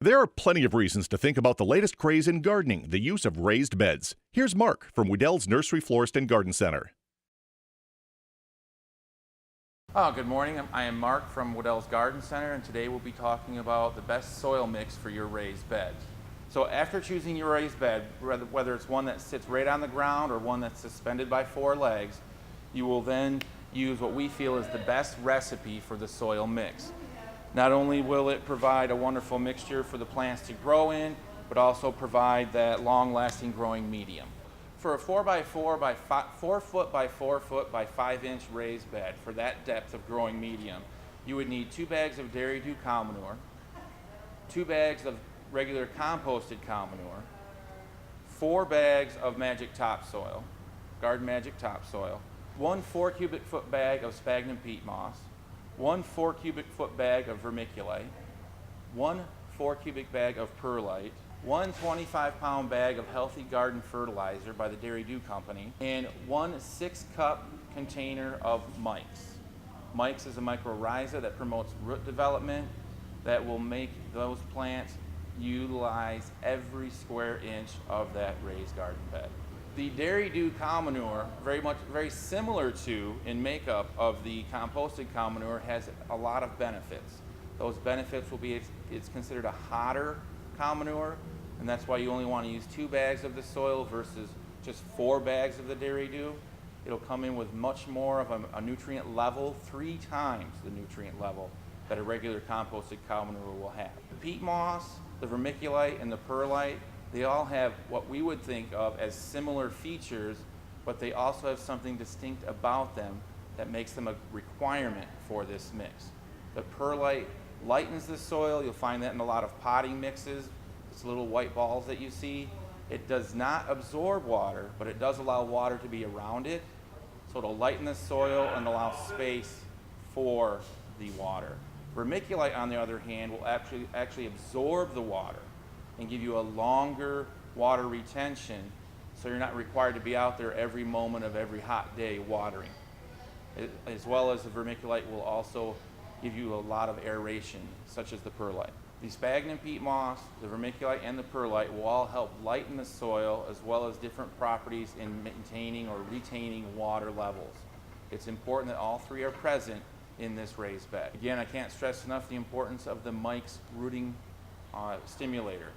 There are plenty of reasons to think about the latest craze in gardening, the use of raised beds. Here's Mark from Weddell's Nursery Florist and Garden Center. Good morning. I am Mark from Weddell's Garden Center, and today we'll be talking about the best soil mix for your raised beds. So after choosing your raised bed, whether it's one that sits right on the ground or one that's suspended by 4 legs, you will then use what we feel is the best recipe for the soil mix. Not only will it provide a wonderful mixture for the plants to grow in, but also provide that long-lasting growing medium. For a 4x4 by 4 foot by 4 foot by 5 inch raised bed, for that depth of growing medium, you would need 2 bags of Dairy Dew cow manure, 2 bags of regular composted cow manure, 4 bags of Magic Topsoil, Garden Magic Topsoil, 1 4 cubic foot bag of sphagnum peat moss, 1 4 cubic foot bag of vermiculite, 1 4 cubic bag of perlite, 1 25-pound bag of Healthy Garden fertilizer by the Dairy Dew Company, and 1 6-cup container of Mike's. Mike's is a mycorrhiza that promotes root development that will make those plants utilize every square inch of that raised garden bed. The Dairy Dew cow manure, very similar to in makeup of the composted cow manure, has a lot of benefits. Those benefits will be it's considered a hotter cow manure, and that's why you only want to use 2 bags of the soil versus just 4 bags of the Dairy Dew. It'll come in with much more of a nutrient level, 3 times the nutrient level that a regular composted cow manure will have. The peat moss, the vermiculite, and the perlite, they all have what we would think of as similar features, but they also have something distinct about them that makes them a requirement for this mix. The perlite lightens the soil. You'll find that in a lot of potting mixes. It's little white balls that you see. It does not absorb water, but it does allow water to be around it. So it'll lighten the soil and allow space for the water. Vermiculite, on the other hand, will actually absorb the water and give you a longer water retention, so you're not required to be out there every moment of every hot day watering. As well as the vermiculite will also give you a lot of aeration, such as the perlite. The sphagnum peat moss, the vermiculite, and the perlite will all help lighten the soil, as well as different properties in maintaining or retaining water levels. It's important that all 3 are present in this raised bed. Again, I can't stress enough the importance of the Mike's rooting stimulator.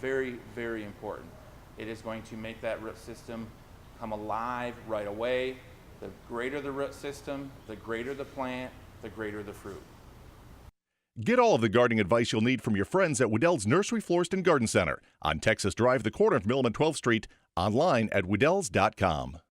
Very, very important. It is going to make that root system come alive right away. The greater the root system, the greater the plant, the greater the fruit. Get all of the gardening advice you'll need from your friends at Weddell's Nursery Florist and Garden Center on Texas Drive, the corner of Mill and 12th Street, online at weddells.com.